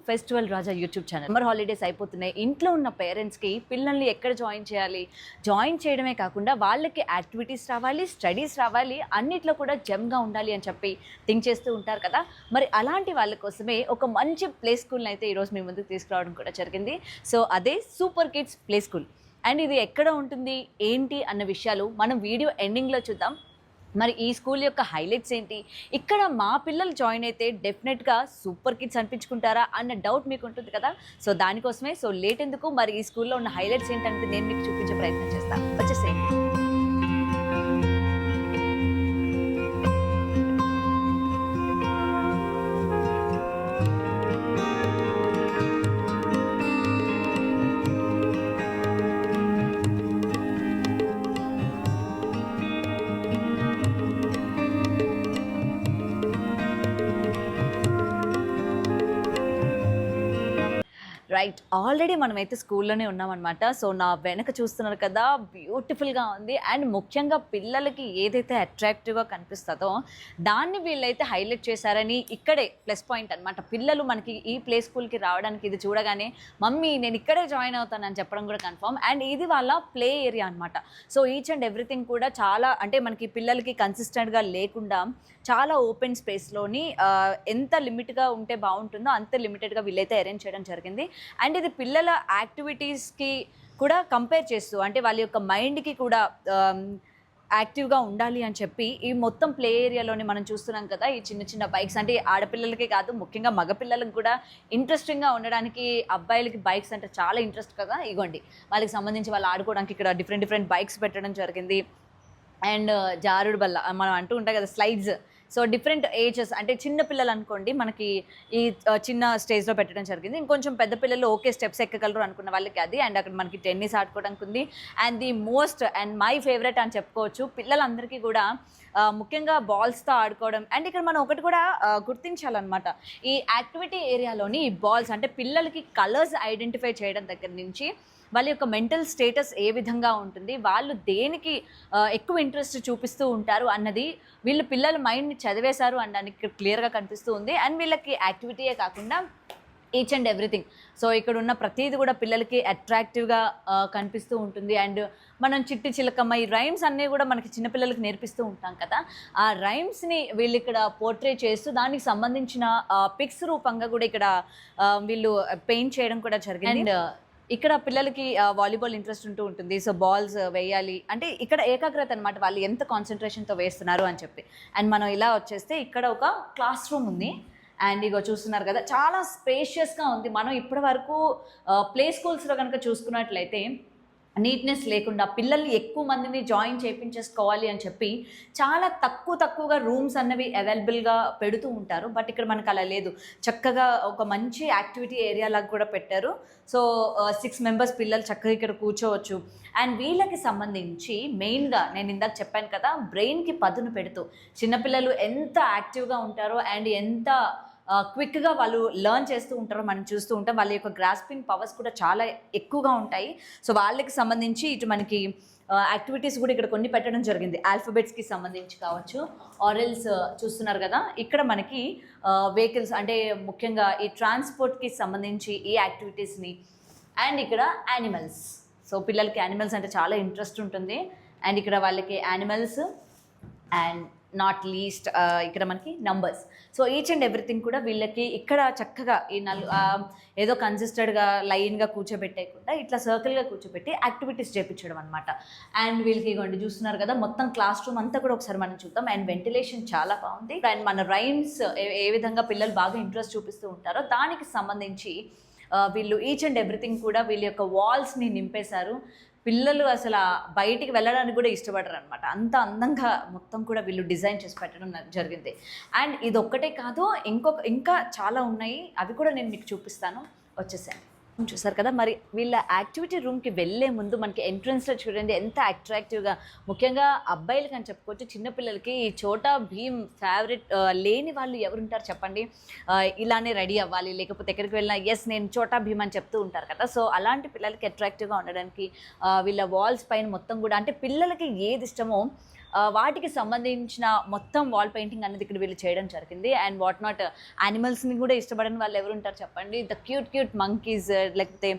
Festival రాజా YouTube channel. Summer holidays అయిపోతున్నాయి. ఇంట్లో ఉన్న పేరెంట్స్కి పిల్లల్ని ఎక్కడ జాయిన్ చేయాలి, జాయిన్ చేయడమే కాకుండా వాళ్ళకి యాక్టివిటీస్ రావాలి, స్టడీస్ రావాలి, అన్నిట్లో కూడా జమ్గా ఉండాలి అని చెప్పి థింక్ చేస్తూ ఉంటారు కదా. మరి అలాంటి వాళ్ళ కోసమే ఒక మంచి ప్లే స్కూల్ని అయితే ఈరోజు మీ ముందుకు తీసుకురావడం కూడా జరిగింది. సో అదే super kids play school. And ఇది ఎక్కడ ఉంటుంది ఏంటి అన్న విషయాలు మనం వీడియో ఎండింగ్లో చూద్దాం. మరి ఈ స్కూల్ యొక్క హైలైట్స్ ఏంటి, ఇక్కడ మా పిల్లలు జాయిన్ అయితే డెఫినెట్గా సూపర్ కిడ్స్ అనిపించుకుంటారా అన్న డౌట్ మీకు ఉంటుంది కదా. సో దానికోసమే లేట్ ఎందుకు, మరి ఈ స్కూల్లో ఉన్న హైలైట్స్ ఏంటనేది నేను మీకు చూపించే ప్రయత్నం చేస్తాను. వచ్చేసేయండి. రైట్, ఆల్రెడీ మనమైతే స్కూల్లోనే ఉన్నామన్నమాట. సో నా వెనక చూస్తున్నారు కదా, బ్యూటిఫుల్గా ఉంది. అండ్ ముఖ్యంగా పిల్లలకి ఏదైతే అట్రాక్టివ్గా కనిపిస్తుందో దాన్ని వీళ్ళైతే హైలైట్ చేశారని ఇక్కడే ప్లస్ పాయింట్ అనమాట. పిల్లలు మనకి ఈ ప్లే స్కూల్కి రావడానికి ఇది చూడగానే మమ్మీ నేను ఇక్కడే జాయిన్ అవుతానని చెప్పడం కూడా కన్ఫర్మ్. అండ్ ఇది వాళ్ళ ప్లే ఏరియా అనమాట. సో ఈచ్ అండ్ ఎవ్రీథింగ్ కూడా చాలా అంటే మనకి పిల్లలకి కన్సిస్టెంట్గా లేకుండా చాలా ఓపెన్ స్పేస్లోని ఎంత లిమిట్గా ఉంటే బాగుంటుందో అంత లిమిటెడ్గా వీళ్ళైతే అరేంజ్ చేయడం జరిగింది. అండ్ ఇది పిల్లల యాక్టివిటీస్కి కూడా కంపేర్ చేస్తూ అంటే వాళ్ళ యొక్క మైండ్కి కూడా యాక్టివ్గా ఉండాలి అని చెప్పి ఈ మొత్తం ప్లే ఏరియాలోని మనం చూస్తున్నాం కదా. ఈ చిన్న చిన్న బైక్స్ అంటే ఆడపిల్లలకే కాదు, ముఖ్యంగా మగపిల్లలకు కూడా ఇంట్రెస్టింగ్గా ఉండడానికి. అబ్బాయిలకి బైక్స్ అంటే చాలా ఇంట్రెస్ట్ కదా, ఇగోండి వాళ్ళకి సంబంధించి వాళ్ళు ఆడుకోవడానికి ఇక్కడ డిఫరెంట్ బైక్స్ పెట్టడం జరిగింది. అండ్ జారుడు బల్ల మనం అంటూ ఉంటాం కదా, స్లైడ్స్. సో డిఫరెంట్ ఏజెస్ అంటే చిన్న పిల్లలు అనుకోండి మనకి ఈ చిన్న స్టేజ్లో పెట్టడం జరిగింది. ఇంకొంచెం పెద్ద పిల్లలు ఓకే స్టెప్స్ ఎక్కగలరు అనుకున్న వాళ్ళకి అది. అండ్ అక్కడ మనకి టెన్నిస్ ఆడుకోవడానికి ఉంది. And the most and my favourite అని చెప్పుకోవచ్చు, పిల్లలందరికీ కూడా ముఖ్యంగా బాల్స్తో ఆడుకోవడం. అండ్ ఇక్కడ మనం ఒకటి కూడా గుర్తించాలన్నమాట, ఈ యాక్టివిటీ ఏరియాలోని ఈ బాల్స్ అంటే పిల్లలకి కలర్స్ ఐడెంటిఫై చేయడం దగ్గర నుంచి వాళ్ళ యొక్క మెంటల్ స్టేటస్ ఏ విధంగా ఉంటుంది, వాళ్ళు దేనికి ఎక్కువ ఇంట్రెస్ట్ చూపిస్తూ ఉంటారు అన్నది వీళ్ళు పిల్లల మైండ్ని చదివేశారు అనడానికి క్లియర్గా కనిపిస్తూ ఉంది. అండ్ వీళ్ళకి యాక్టివిటీయే కాకుండా ఈచ్ అండ్ ఎవ్రీథింగ్. సో ఇక్కడ ఉన్న ప్రతిదీ కూడా పిల్లలకి అట్రాక్టివ్గా కనిపిస్తూ ఉంటుంది. అండ్ మనం చిట్టి చిలకమ్మ ఈ రైమ్స్ అన్నీ కూడా మనకి చిన్నపిల్లలకి నేర్పిస్తూ ఉంటాం కదా, ఆ రైమ్స్ని వీళ్ళు ఇక్కడ పోర్ట్రే చేస్తూ దానికి సంబంధించిన పిక్స్ రూపంగా కూడా ఇక్కడ వీళ్ళు పెయింట్ చేయడం కూడా జరిగింది. అండ్ ఇక్కడ పిల్లలకి వాలీబాల్ ఇంట్రెస్ట్ ఉంటూ ఉంటుంది. సో బాల్స్ వేయాలి అంటే ఇక్కడ ఏకాగ్రత అనమాట, వాళ్ళు ఎంత కాన్సన్ట్రేషన్తో వేస్తున్నారు అని చెప్పి. అండ్ మనం ఇలా వచ్చేస్తే ఇక్కడ ఒక క్లాస్ రూమ్ ఉంది. అండ్ ఇగో చూస్తున్నారు కదా, చాలా స్పేషియస్గా ఉంది. మనం ఇప్పటి వరకు ప్లే స్కూల్స్లో కనుక చూసుకున్నట్లయితే నీట్నెస్ లేకుండా పిల్లల్ని ఎక్కువ మందిని జాయిన్ చేయించేసుకోవాలి అని చెప్పి చాలా తక్కువగా రూమ్స్ అన్నవి అవైలబుల్గా పెడుతూ ఉంటారు. బట్ ఇక్కడ మనకు అలా లేదు, చక్కగా ఒక మంచి యాక్టివిటీ ఏరియా లాగా కూడా పెట్టారు. సో 6 మెంబర్స్ పిల్లలు చక్కగా ఇక్కడ కూర్చోవచ్చు. అండ్ వీళ్ళకి సంబంధించి మెయిన్గా నేను ఇందాక చెప్పాను కదా, బ్రెయిన్కి పదును పెడుతూ చిన్నపిల్లలు ఎంత యాక్టివ్గా ఉంటారో అండ్ ఎంత క్విక్గా వాళ్ళు లెర్న్ చేస్తూ ఉంటారో మనం చూస్తూ ఉంటాం. వాళ్ళ యొక్క గ్రాస్పింగ్ పవర్స్ కూడా చాలా ఎక్కువగా ఉంటాయి. సో వాళ్ళకి సంబంధించి ఇటు మనకి యాక్టివిటీస్ కూడా ఇక్కడ కొన్ని పెట్టడం జరిగింది, ఆల్ఫాబెట్స్కి సంబంధించి కావచ్చు. ఆరెల్స్ చూస్తున్నారు కదా, ఇక్కడ మనకి వెహికల్స్ అంటే ముఖ్యంగా ఈ ట్రాన్స్పోర్ట్కి సంబంధించి ఈ యాక్టివిటీస్ని. అండ్ ఇక్కడ యానిమల్స్. సో పిల్లలకి యానిమల్స్ అంటే చాలా ఇంట్రెస్ట్ ఉంటుంది. అండ్ ఇక్కడ వాళ్ళకి యానిమల్స్ అండ్ నాట్ లీస్ట్ ఇక్కడ మనకి numbers. So each and everything కూడా వీళ్ళకి ఇక్కడ చక్కగా ఈ ఏదో కన్సిస్టెడ్గా లైన్గా కూర్చోబెట్టేయకుండా ఇట్లా సర్కిల్గా కూర్చోబెట్టి యాక్టివిటీస్ చేయించడం అనమాట. అండ్ వీళ్ళకి ఇవ్వండి చూస్తున్నారు కదా, మొత్తం క్లాస్ రూమ్ అంతా కూడా ఒకసారి మనం చూద్దాం. అండ్ వెంటిలేషన్ చాలా బాగుంది. అండ్ మన రైమ్స్ ఏ విధంగా పిల్లలు బాగా ఇంట్రెస్ట్ చూపిస్తూ ఉంటారో దానికి సంబంధించి వీళ్ళు ఈచ్ అండ్ ఎవ్రీథింగ్ కూడా వీళ్ళ యొక్క వాల్స్ని నింపేశారు. పిల్లలు అసలు బయటికి వెళ్ళడానికి కూడా ఇష్టపడరు అనమాట, అంత అందంగా మొత్తం కూడా వీళ్ళు డిజైన్ చేసి పెట్టడం జరిగింది. అండ్ ఇది ఒక్కటే కాదు, ఇంకా చాలా ఉన్నాయి, అవి కూడా నేను మీకు చూపిస్తాను. వచ్చేసాను. చూసారు కదా, మరి వీళ్ళ యాక్టివిటీ రూమ్కి వెళ్ళే ముందు మనకి ఎంట్రన్స్లో చూడండి ఎంత అట్రాక్టివ్గా, ముఖ్యంగా అబ్బాయిలకి అని చెప్పుకోవచ్చు, చిన్నపిల్లలకి ఈ చోటా భీమ్ ఫేవరెట్ లేని వాళ్ళు ఎవరుంటారు చెప్పండి. ఇలానే రెడీ అవ్వాలి, లేకపోతే ఎక్కడికి వెళ్ళినా ఎస్ నేను చోటా భీమ్ అని చెప్తూ ఉంటారు కదా. సో అలాంటి పిల్లలకి అట్రాక్టివ్గా ఉండడానికి వీళ్ళ వాల్స్ పైన మొత్తం కూడా అంటే పిల్లలకి ఏది ఇష్టమో వాటికి సంబంధించిన మొత్తం వాల్ పెయింటింగ్ అనేది ఇక్కడ వీళ్ళు చేయడం జరిగింది. అండ్ వాట్ నాట్ యానిమల్స్ని కూడా ఇష్టపడని వాళ్ళు ఎవరు ఉంటారు చెప్పండి. ద క్యూట్ మంకీస్, లేకపోతే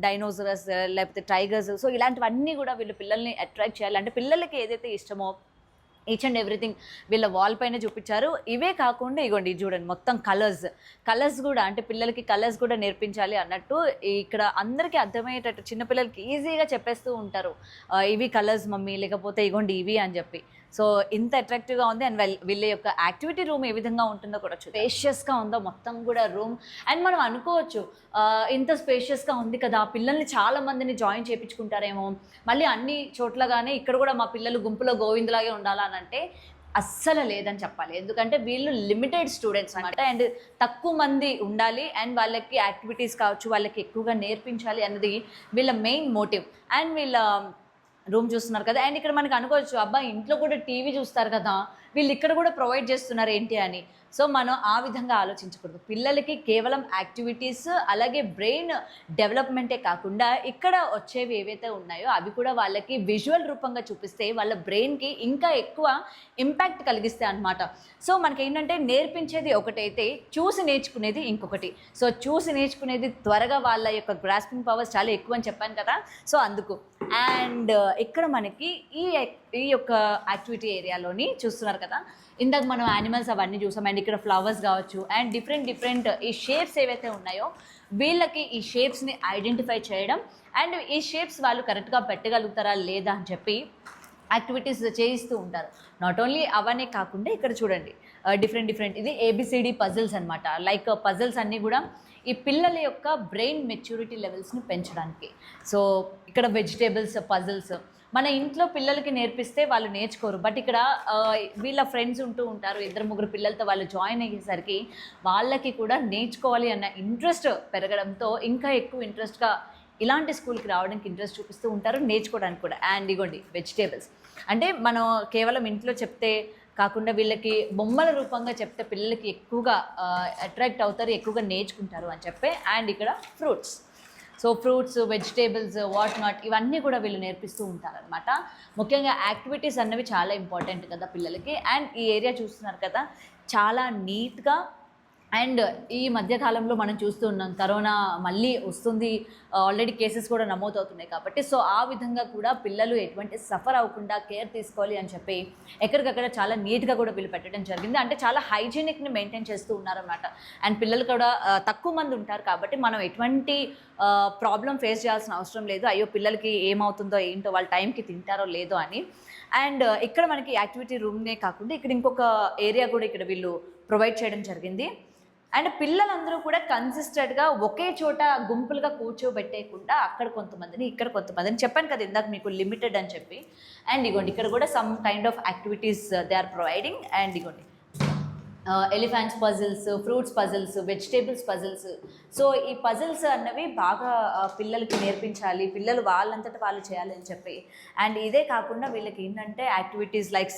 డైనోసరస్, లేకపోతే టైగర్స్. సో ఇలాంటివన్నీ కూడా వీళ్ళు పిల్లల్ని అట్రాక్ట్ చేయాలి. అంటే పిల్లలకి ఏదైతే ఇష్టమో ఈచ్ అండ్ ఎవ్రీథింగ్ వీళ్ళ వాల్ పైన చూపించారు. ఇవే కాకుండా ఇగోండి చూడండి మొత్తం కలర్స్ కూడా, అంటే పిల్లలకి కలర్స్ కూడా నేర్పించాలి అన్నట్టు ఇక్కడ అందరికీ అర్థమయ్యేటట్టు చిన్నపిల్లలకి ఈజీగా చెప్పేస్తూ ఉంటారు, ఇవి కలర్స్ మమ్మీ, లేకపోతే ఇగోండి ఇవి అని చెప్పి. సో ఇంత అట్రాక్టివ్గా ఉంది. అండ్ వీళ్ళ యొక్క యాక్టివిటీ రూమ్ ఏ విధంగా ఉంటుందో కూడా స్పేషియస్గా ఉందో మొత్తం కూడా రూమ్. అండ్ మనం అనుకోవచ్చు ఇంత స్పేషియస్గా ఉంది కదా, పిల్లల్ని చాలా మందిని జాయిన్ చేయించుకుంటారేమో, మళ్ళీ అన్ని చోట్లగానే ఇక్కడ కూడా మా పిల్లలు గుంపులో గోవిందులాగే ఉండాలని అంటే అస్సలు లేదని చెప్పాలి. ఎందుకంటే వీళ్ళు లిమిటెడ్ స్టూడెంట్స్ అనమాట. అండ్ తక్కువ మంది ఉండాలి అండ్ వాళ్ళకి యాక్టివిటీస్ కావచ్చు వాళ్ళకి ఎక్కువగా నేర్పించాలి అన్నది వీళ్ళ మెయిన్ మోటివ్. అండ్ వీళ్ళ రూమ్ చూస్తున్నారు కదా. అండ్ ఇక్కడ మనకు అనుకోవచ్చు అబ్బా ఇంట్లో కూడా టీవీ చూస్తారు కదా, వీళ్ళు ఇక్కడ కూడా ప్రొవైడ్ చేస్తున్నారు ఏంటి అని. సో మనం ఆ విధంగా ఆలోచించకూడదు. పిల్లలకి కేవలం యాక్టివిటీస్ అలాగే బ్రెయిన్ డెవలప్మెంటే కాకుండా ఇక్కడ వచ్చేవి ఏవైతే ఉన్నాయో అవి కూడా వాళ్ళకి విజువల్ రూపంగా చూపిస్తే వాళ్ళ బ్రెయిన్కి ఇంకా ఎక్కువ ఇంపాక్ట్ కలిగిస్తాయి అన్నమాట. సో మనకి ఏంటంటే నేర్పించేది ఒకటైతే చూసి నేర్చుకునేది ఇంకొకటి. సో చూసి నేర్చుకునేది త్వరగా వాళ్ళ యొక్క గ్రాస్పింగ్ పవర్స్ చాలా ఎక్కువ అని చెప్పాను కదా. సో అందుకు అండ్ ఇక్కడ మనకి ఈ యొక్క యాక్టివిటీ ఏరియాలోని చూస్తున్నారు కదా, ఇందాక మనం యానిమల్స్ అవన్నీ చూసాం. అండ్ ఇక్కడ ఫ్లవర్స్ కావచ్చు అండ్ డిఫరెంట్ ఈ షేప్స్ ఏవైతే ఉన్నాయో వీళ్ళకి ఈ షేప్స్ని ఐడెంటిఫై చేయడం అండ్ ఈ షేప్స్ వాళ్ళు కరెక్ట్గా పెట్టగలుగుతారా లేదా అని చెప్పి యాక్టివిటీస్ చేయిస్తూ ఉంటారు. నాట్ ఓన్లీ అవన్నీ కాకుండా ఇక్కడ చూడండి డిఫరెంట్ ఇది ABCD పజిల్స్ అనమాట. లైక్ పజిల్స్ అన్నీ కూడా ఈ పిల్లల యొక్క బ్రెయిన్ మెచ్యూరిటీ లెవెల్స్ని పెంచడానికి. సో ఇక్కడ వెజిటేబుల్స్ పజిల్స్ మన ఇంట్లో పిల్లలకి నేర్పిస్తే వాళ్ళు నేర్చుకోరు, బట్ ఇక్కడ వీళ్ళ ఫ్రెండ్స్ ఉంటూ ఉంటారు, 2-3 పిల్లలతో వాళ్ళు జాయిన్ అయ్యేసరికి వాళ్ళకి కూడా నేర్చుకోవాలి అన్న ఇంట్రెస్ట్ పెరగడంతో ఇంకా ఎక్కువ ఇంట్రెస్ట్గా ఇలాంటి స్కూల్కి రావడానికి ఇంట్రెస్ట్ చూపిస్తూ ఉంటారు, నేర్చుకోవడానికి కూడా. అండ్ ఇగోండి వెజిటేబుల్స్ అంటే మనం కేవలం ఇంట్లో చెప్తే కాకుండా వీళ్ళకి బొమ్మల రూపంగా చెప్తే పిల్లలకి ఎక్కువగా అట్రాక్ట్ అవుతారు, ఎక్కువగా నేర్చుకుంటారు అని చెప్పి. అండ్ ఇక్కడ ఫ్రూట్స్ వెజిటేబుల్స్ వాట్ నాట్ ఇవన్నీ కూడా వీళ్ళు నేర్పిస్తూ ఉంటారనమాట. ముఖ్యంగా యాక్టివిటీస్ అన్నవి చాలా ఇంపార్టెంట్ కదా పిల్లలకి. అండ్ ఈ ఏరియా చూస్తున్నారు కదా చాలా నీట్గా. అండ్ ఈ మధ్యకాలంలో మనం చూస్తూ ఉన్నాం కరోనా మళ్ళీ వస్తుంది, ఆల్రెడీ కేసెస్ కూడా నమోదవుతున్నాయి కాబట్టి సో ఆ విధంగా కూడా పిల్లలు ఎటువంటి సఫర్ అవ్వకుండా కేర్ తీసుకోవాలి అని చెప్పి ఎక్కడికక్కడ చాలా నీట్గా కూడా వీళ్ళు పెట్టడం జరిగింది. అంటే చాలా హైజీనిక్ని మెయింటైన్ చేస్తూ ఉన్నారన్నమాట. అండ్ పిల్లలు కూడా తక్కువ మంది ఉంటారు కాబట్టి మనం ఎటువంటి ప్రాబ్లం ఫేస్ చేయాల్సిన అవసరం లేదు, అయ్యో పిల్లలకి ఏమవుతుందో ఏంటో వాళ్ళ టైంకి తింటారో లేదో అని. అండ్ ఇక్కడ మనకి యాక్టివిటీ రూమ్నే కాకుండా ఇక్కడ ఇంకొక ఏరియా కూడా ఇక్కడ వీళ్ళు ప్రొవైడ్ చేయడం జరిగింది. అండ్ పిల్లలందరూ కూడా కన్సిస్టెంట్గా ఒకే చోట గుంపులుగా కూర్చోబెట్టేయకుండా అక్కడ కొంతమందిని ఇక్కడ కొంతమందిని చెప్పాను కదా ఇందాక మీకు లిమిటెడ్ అని చెప్పి. అండ్ ఇగోండి ఇక్కడ కూడా some kind of activities they are providing. And ఇగోండి elephants puzzles, fruits puzzles, vegetables puzzles. So ఈ పజిల్స్ అన్నవి బాగా పిల్లలకి నేర్పించాలి, పిల్లలు వాళ్ళంతటా వాళ్ళు చేయాలి అని చెప్పి. అండ్ ఇదే కాకుండా వీళ్ళకి ఏంటంటే యాక్టివిటీస్ లైక్